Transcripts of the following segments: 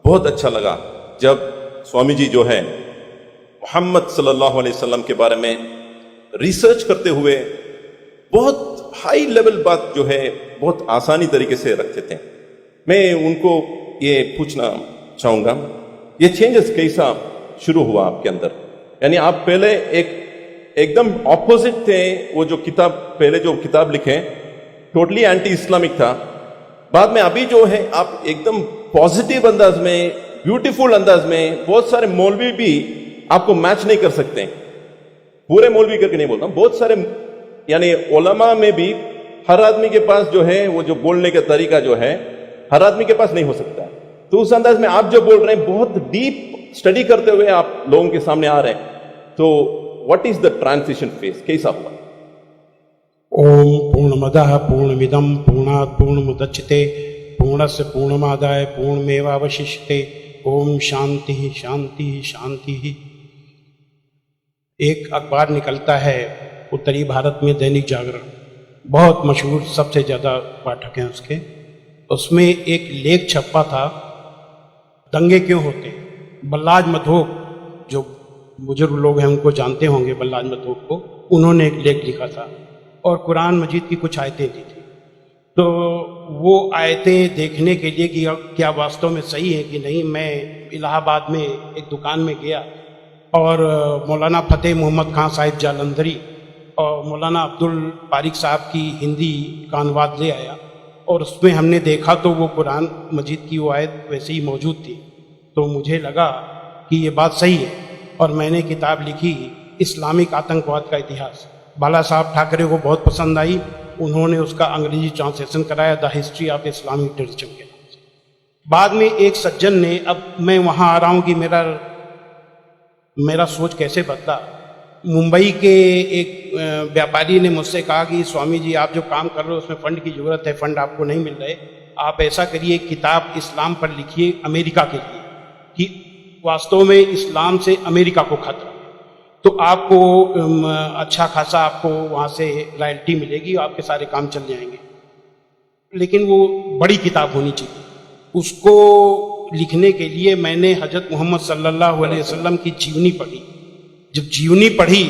बहुत अच्छा लगा जब स्वामी जी जो है मोहम्मद सल्लल्लाहु अलैहि वसल्लम के बारे में रिसर्च करते हुए बहुत हाई लेवल बात जो है बहुत आसानी तरीके से रखते थे। मैं उनको ये पूछना चाहूंगा, ये चेंजेस कैसा शुरू हुआ आपके अंदर? यानी आप पहले एकदम ऑपोजिट थे, वो जो किताब पहले जो किताब लिखे टोटली एंटी इस्लामिक था, बाद में अभी जो है आप एकदम पॉजिटिव अंदाज में, ब्यूटीफुल अंदाज में, बहुत सारे मौलवी भी आपको मैच नहीं कर सकते। पूरे मौलवी करके नहीं बोलता, बहुत सारे यानी उलमा में भी हर आदमी के पास जो है वो जो बोलने का तरीका जो है हर आदमी के पास नहीं हो सकता। तो उस अंदाज में आप जो बोल रहे हैं बहुत डीप स्टडी करते हुए आप लोगों के सामने आ रहे हैं। तो what is the transition phase, कैसा हुआ? ओम पूर्णमदः पूर्णमिदं पूर्णात् पूर्णमुदच्यते पूर्णस्य पूर्णमादाय पूर्णमेवावशिष्यते। ओम शांति शांति शांति। एक अखबार निकलता है उत्तरी भारत में, दैनिक जागरण, बहुत मशहूर, सबसे ज़्यादा पाठक हैं उसके। उसमें एक लेख छपा था, दंगे क्यों होते। बल्लाज मधोक, जो बुजुर्ग लोग हैं उनको जानते होंगे बल्लाज मधोक को, उन्होंने एक लेख लिखा था और कुरान मजीद की कुछ आयतें दी थी। तो वो आयतें देखने के लिए कि क्या वास्तव में सही है कि नहीं, मैं इलाहाबाद में एक दुकान में गया और मौलाना फतेह मोहम्मद खान साहिब जालंधरी और मौलाना अब्दुल पारिक साहब की हिंदी का अनुवाद ले आया और उसमें हमने देखा तो वो कुरान मजीद की वो आयत वैसे ही मौजूद थी। तो मुझे लगा कि ये बात सही है और मैंने किताब लिखी इस्लामिक आतंकवाद का इतिहास। बाला साहब ठाकरे को बहुत पसंद आई, उन्होंने उसका अंग्रेजी ट्रांसलेशन कराया, the history of Islamic terrorism के नाम से। बाद में एक सज्जन ने, अब मैं वहाँ आ रहा हूँ कि मेरा सोच कैसे बदला। मुंबई के एक व्यापारी ने मुझसे कहा कि स्वामी जी आप जो काम कर रहे हो उसमें फंड की जरूरत है, फंड आपको नहीं मिल रहे, आप ऐसा करिए किताब इस्लाम पर लिखिए अमेरिका के लिए कि वास्तव में इस्लाम से अमेरिका को खतरा, तो आपको अच्छा खासा आपको वहाँ से रॉयल्टी मिलेगी, आपके सारे काम चल जाएंगे। लेकिन वो बड़ी किताब होनी चाहिए। उसको लिखने के लिए मैंने हजरत मोहम्मद सल्लल्लाहु अलैहि वसल्लम की जीवनी पढ़ी। जब जीवनी पढ़ी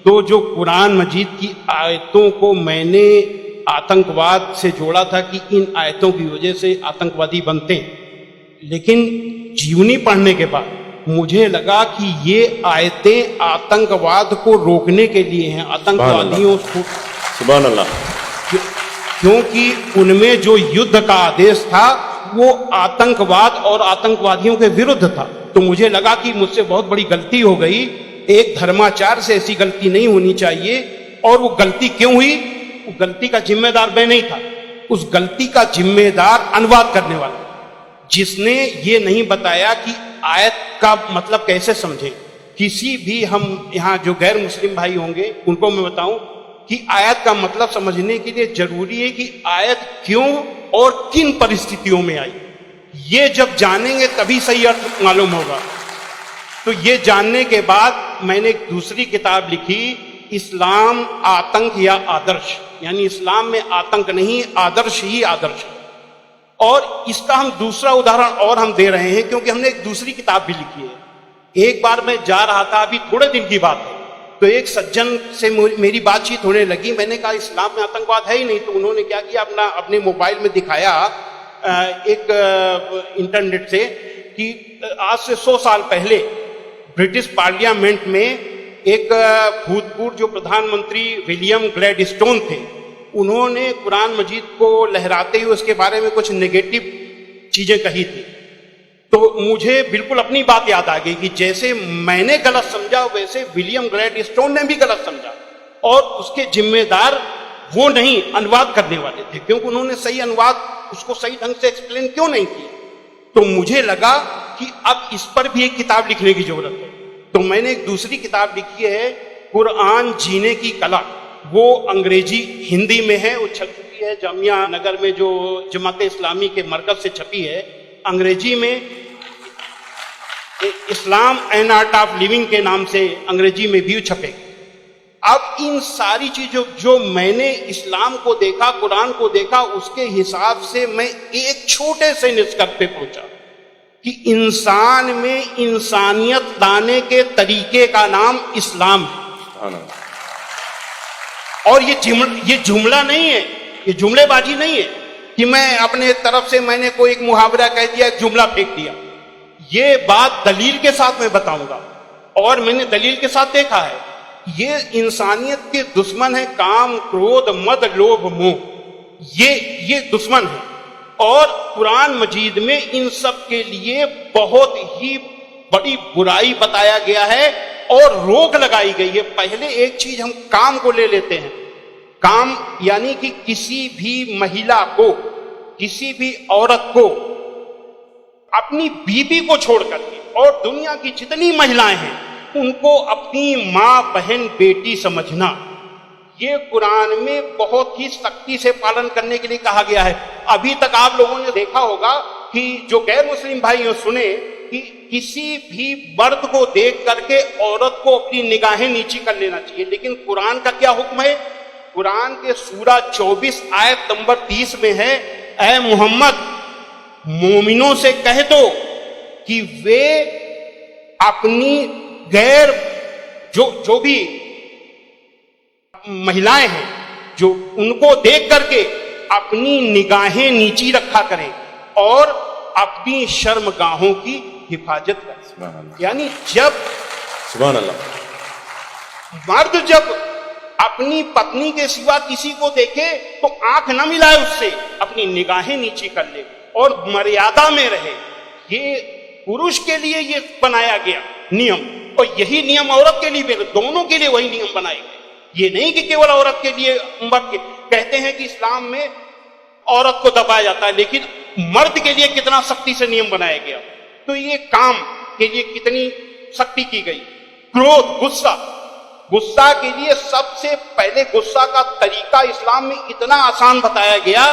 तो जो कुरान मजीद की आयतों को मैंने आतंकवाद से जोड़ा था कि इन आयतों की वजह से आतंकवादी बनते हैं, लेकिन जीवनी पढ़ने के बाद मुझे लगा कि ये आयतें आतंकवाद को रोकने के लिए हैं, आतंकवादियों को, सुभान अल्लाह, क्योंकि उनमें जो युद्ध का आदेश था वो आतंकवाद और आतंकवादियों के विरुद्ध था। तो मुझे लगा कि मुझसे बहुत बड़ी गलती हो गई, एक धर्माचार से ऐसी गलती नहीं होनी चाहिए। और वो गलती क्यों हुई? वो गलती का जिम्मेदार मैं नहीं था, उस गलती का जिम्मेदार अनुवाद करने वाला, जिसने ये नहीं बताया कि आयत का मतलब कैसे समझे। किसी भी हम यहाँ जो गैर मुस्लिम भाई होंगे उनको मैं बताऊं कि आयत का मतलब समझने के लिए जरूरी है कि आयत क्यों और किन परिस्थितियों में आई। ये जब जानेंगे तभी सही अर्थ मालूम होगा। तो ये जानने के बाद मैंने एक दूसरी किताब लिखी, इस्लाम आतंक या आदर्श, यानी इस्लाम में आतंक नहीं, आदर्श ही आदर्श है। और इसका हम दूसरा उदाहरण और हम दे रहे हैं क्योंकि हमने एक दूसरी किताब भी लिखी है। एक बार मैं जा रहा था, अभी थोड़े दिन की बात है, तो एक सज्जन से मेरी बातचीत होने लगी। मैंने कहा इस्लाम में आतंकवाद है ही नहीं। तो उन्होंने क्या किया, अपने मोबाइल में दिखाया एक इंटरनेट से कि आज से 100 साल पहले ब्रिटिश पार्लियामेंट में एक भूतपूर्व जो प्रधानमंत्री विलियम ग्लैडस्टोन थे, उन्होंने कुरान मजीद को लहराते हुए उसके बारे में कुछ नेगेटिव चीजें कही थी। तो मुझे बिल्कुल अपनी बात याद आ गई कि जैसे मैंने गलत समझा वैसे विलियम ग्लैडस्टोन ने भी गलत समझा, और उसके जिम्मेदार वो नहीं, अनुवाद करने वाले थे, क्योंकि उन्होंने सही अनुवाद उसको सही ढंग से एक्सप्लेन क्यों नहीं किया। तो मुझे लगा कि अब इस पर भी एक किताब लिखने की जरूरत है। तो मैंने एक दूसरी किताब लिखी है, कुरान जीने की कला। वो अंग्रेजी हिंदी में है, वो छप चुकी है जामिया नगर में, जो जमात इस्लामी के मरकज से छपी है। अंग्रेजी में इस्लाम एन आर्ट ऑफ लिविंग के नाम से अंग्रेजी में भी छपे। अब इन सारी चीजों जो मैंने इस्लाम को देखा, कुरान को देखा, उसके हिसाब से मैं एक छोटे से निष्कर्ष पे पहुंचा कि इंसान में इंसानियत लाने के तरीके का नाम इस्लाम है। सुभान अल्लाह। और ये जुमला नहीं है, ये जुमलेबाजी नहीं है कि मैं अपने तरफ से मैंने कोई एक मुहावरा कह दिया, एक जुमला फेंक दिया। ये बात दलील के साथ मैं बताऊंगा, और मैंने दलील के साथ देखा है। ये इंसानियत के दुश्मन है, काम, क्रोध, मद, लोभ, मोह, ये दुश्मन है। और कुरान मजीद में इन सब के लिए बहुत ही बड़ी बुराई बताया गया है और रोक लगाई गई है। पहले एक चीज हम काम को ले लेते हैं। काम यानी कि किसी भी महिला को, किसी भी औरत को अपनी बीबी को छोड़ करके और दुनिया की जितनी महिलाएं हैं उनको अपनी मां, बहन, बेटी समझना, ये कुरान में बहुत ही सख्ती से पालन करने के लिए कहा गया है। अभी तक आप लोगों ने देखा होगा कि जो गैर मुस्लिम भाई हो सुने कि किसी भी मर्द को देख करके औरत को अपनी निगाहें नीची कर लेना चाहिए, लेकिन कुरान का क्या हुक्म है? कुरान के सूरा 24 आयत नंबर 30 में है, ऐ मोहम्मद मोमिनों से कह दो कि वे अपनी गैर जो भी महिलाएं हैं जो उनको देख करके अपनी निगाहें नीची रखा करें और अपनी शर्मगाहों की हिफाजत करें। यानी जब सुभान अल्लाह, मर्द जब अपनी पत्नी के सिवा किसी को देखे तो आंख न मिलाए उससे, अपनी निगाहें नीची कर ले और मर्यादा में रहे। ये पुरुष के लिए ये बनाया गया नियम, और यही नियम औरत के लिए भी, दोनों के लिए वही नियम बनाए गए। ये नहीं कि केवल औरत के लिए। मर्द कहते हैं कि इस्लाम में औरत को दबाया जाता है, लेकिन मर्द के लिए कितना सख्ती से नियम बनाया गया। तो ये काम के लिए कितनी सख्ती की गई। क्रोध, गुस्सा के लिए सबसे पहले गुस्सा का तरीका इस्लाम में इतना आसान बताया गया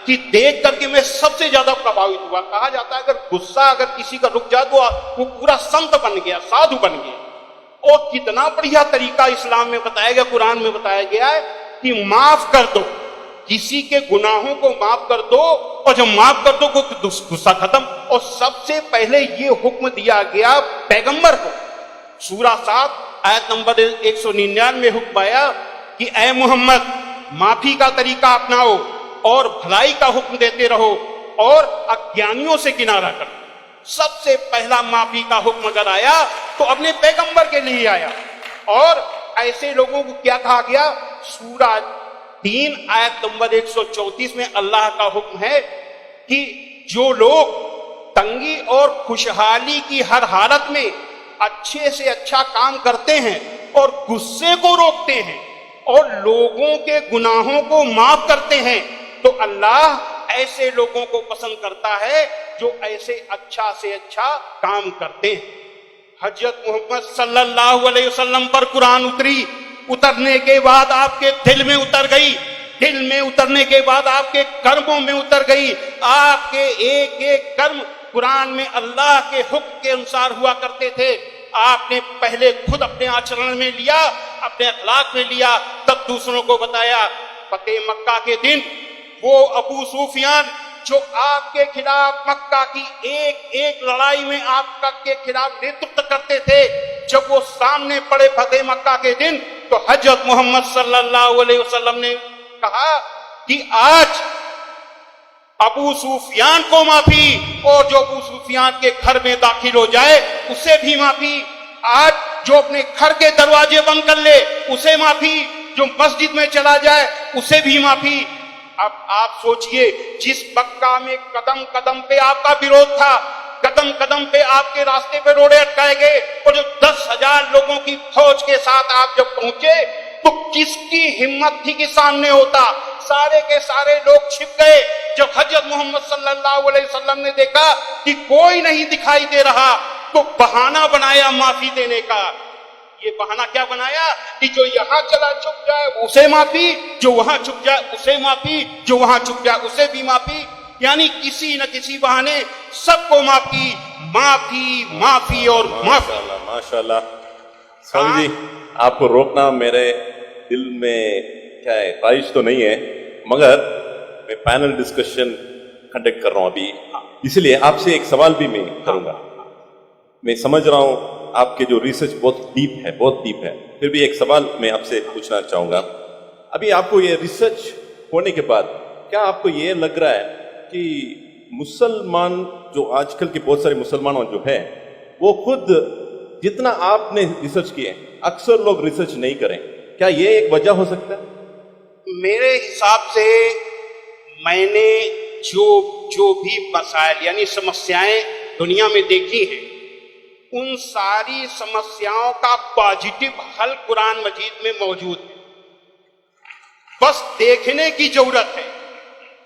कि देख करके मैं सबसे ज्यादा प्रभावित हुआ। कहा जाता है अगर गुस्सा अगर किसी का रुक जाए तो वो पूरा संत बन गया, साधु बन गया। और कितना बढ़िया तरीका इस्लाम में बताया गया, कुरान में बताया गया है कि माफ कर दो, किसी के गुनाहों को माफ कर दो, और जब माफ कर दो गुस्सा खत्म। और सबसे पहले ये हुक्म दिया गया पैगंबर को। सूरा 7 आयत नंबर 199 हुक्म आया कि ऐ मोहम्मद माफी का तरीका अपनाओ और भलाई का हुक्म देते रहो और अज्ञानियों से किनारा करो। सबसे पहला माफी का हुक्म अगर आया तो अपने पैगंबर के लिए आया। और ऐसे लोगों को क्या कहा गया? सूरा 3 आयत नंबर 134 में अल्लाह का हुक्म है कि जो लोग तंगी और खुशहाली की हर हालत में अच्छे से अच्छा काम करते हैं और गुस्से को रोकते हैं और लोगों के गुनाहों को माफ करते हैं, तो अल्लाह ऐसे लोगों को पसंद करता है जो ऐसे अच्छा से अच्छा काम करते हैं। हजरत मोहम्मद सल्लल्लाहु अलैहि वसल्लम पर कुरान उतरने के बाद आपके दिल में उतर गई, दिल में उतरने के बाद आपके कर्मों में उतर गई। आपके एक एक कर्म कुरान में अल्लाह के हुक्म के अनुसार हुआ करते थे। आपने पहले खुद अपने आचरण में लिया, अपने अखलाक में लिया, तब दूसरों को बताया। फतेह मक्का के दिन वो अबू सुफियान जो आपके खिलाफ मक्का की एक एक लड़ाई में आपके खिलाफ नेतृत्व करते थे, जब वो सामने पड़े फतेह मक्का के दिन, तो हजरत मोहम्मद सल्लल्लाहु अलैहि वसल्लम ने कहा कि आज अबू सुफियान को माफी, और जो अबू सुफियान के घर में दाखिल हो जाए उसे भी माफी। आज जो अपने घर के दरवाजे बंद कर ले उसे माफी, जो मस्जिद में चला जाए उसे भी माफी। अब आप सोचिए, जिस मक्का में कदम कदम पे आपका विरोध था, कदम कदम पे आपके रास्ते पे रोड़े अटकाए गए, और जो 10,000 लोगों की फौज के साथ आप जब पहुंचे तो किसकी हिम्मत थी कि सामने होता? सारे के सारे लोग छिप गए। जब हजरत मोहम्मद सल्लल्लाहु अलैहि वसल्लम ने देखा कि कोई नहीं दिखाई दे रहा, तो बहाना बनाया माफी देने का। ये बहाना क्या बनाया कि जो यहां चला चुप जाए उसे माफी, जो वहां चुप जाए उसे माफी, जो वहां चुप जाए उसे भी माफी। यानी किसी न किसी बहाने सबको माफी, माफी, माफी और माफी। माशाल्लाह। स्वामी जी, आपको रोकना मेरे दिल में क्या है, ख्वाहिश तो नहीं है, मगर मैं पैनल डिस्कशन कंडक्ट कर रहा हूं अभी। इसलिए आपसे एक सवाल भी मैं करूंगा। मैं समझ रहा हूं आपके जो रिसर्च बहुत डीप है, फिर भी एक सवाल मैं आपसे पूछना चाहूंगा। अभी आपको ये रिसर्च होने के बाद क्या आपको ये लग रहा है कि मुसलमान जो आजकल के बहुत सारे मुसलमान जो है वो खुद जितना आपने रिसर्च किए अक्सर लोग रिसर्च नहीं करें, क्या ये एक वजह हो सकता है? मेरे हिसाब से मैंने जो भी मसाइल यानी समस्याएं दुनिया में देखी हैं, उन सारी समस्याओं का पॉजिटिव हल कुरान मजीद में मौजूद है। बस देखने की जरूरत है।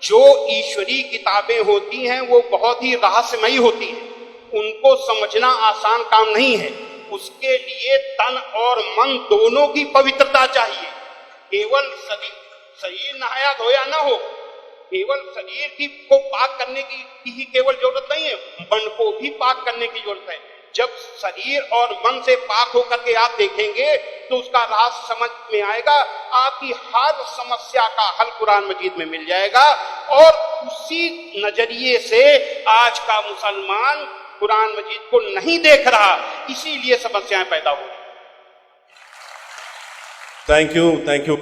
जो ईश्वरीय किताबें होती हैं वो बहुत ही रहस्यमयी होती हैं, उनको समझना आसान काम नहीं है। उसके लिए तन और मन दोनों की पवित्रता चाहिए। केवल शरीर नहाया धोया ना हो, केवल शरीर को पाक करने की ही केवल जरूरत नहीं है, मन को भी पाक करने की जरूरत है। जब शरीर और मन से पाक होकर के आप देखेंगे तो उसका राज समझ में आएगा, आपकी हर समस्या का हल कुरान मजीद में मिल जाएगा। और उसी नजरिए से आज का मुसलमान कुरान मजीद को नहीं देख रहा, इसीलिए समस्याएं पैदा हो रही। Thank you.